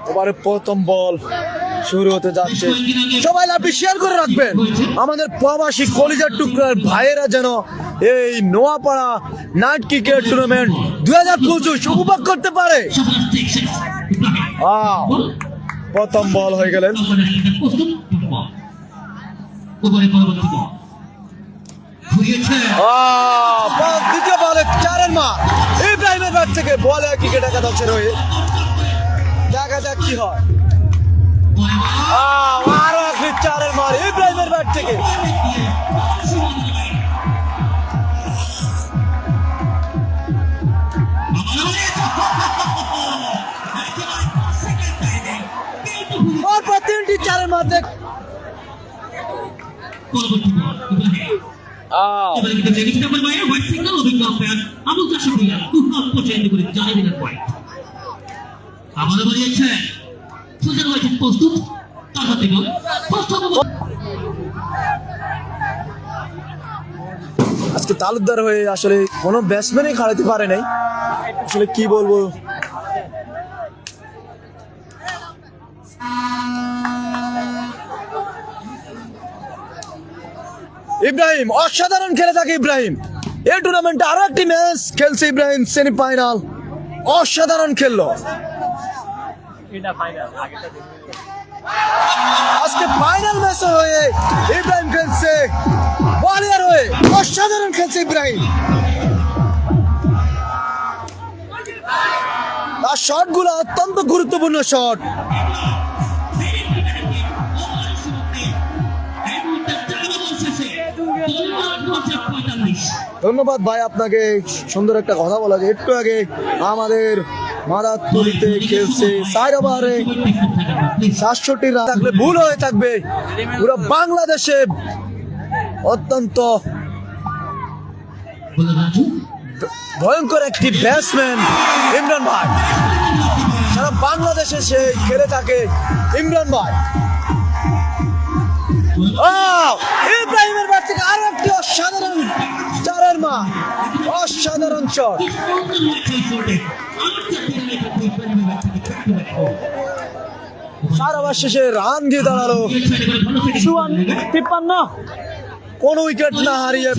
এবারে প্রথম বল শুরু হতে যাচ্ছে। সবাই লাইভটি শেয়ার করে রাখবেন, আমাদের প্রবাসী কলিজার টুকরার ভাইয়েরা যেন এই নোয়াপাড়া নাইট ক্রিকেট টুর্নামেন্ট 2025 উপভোগ করতে পারে। প্রথম বল হয়ে গেলেন। দ্বিতীয় বলে 4 মার ইব্রাহিমের ব্যাট থেকে বলে ক্রিকেট একাদশের হয়ে। দেখা যাক কি হয়। আরো এক 4 মার ইব্রাহিমের ব্যাট থেকে। পরপর 3টি 4 মার দেখ। আজকে তালুকদার হয়ে আসলে কোনো ব্যাটসম্যানই খাড়াতে পারে নাই, আসলে কি বলবো। ইব্রাহিম অসাধারণ খেলে থাকে। ইব্রাহিম এই টুর্নামেন্টে আরো একটি ম্যাচ খেলছে। ইব্রাহিম সেমিফাইনাল অসাধারণ খেললো। আজকে ফাইনাল ম্যাচ হয়ে ইব্রাহিম খেলছে ওয়ারিয়র হয়ে, অসাধারণ খেলছে ইব্রাহিম। তার শট গুলো অত্যন্ত গুরুত্বপূর্ণ শট। ধন্যবাদ ভাই আপনাকে, সুন্দর একটা কথা বলা যায়। একটু আগে আমাদের মাদারতলিতে খেলছে 4 ওভারে 67 রান থাকলে ভুল হয়ে থাকবে। পুরো বাংলাদেশে অত্যন্ত ভয়ঙ্কর একটি ব্যাটসম্যান ইমরান ভাই, সারা বাংলাদেশে সে খেলে থাকে ইমরান ভাই। ইব্রাহিমের ব্যাট থেকে আরো একটি অসাধারণ 4 মার, অসাধারণ শট। সারা শেষে রান দিয়ে দাঁড়ালো 53, কোন উইকেট না হারিয়ে।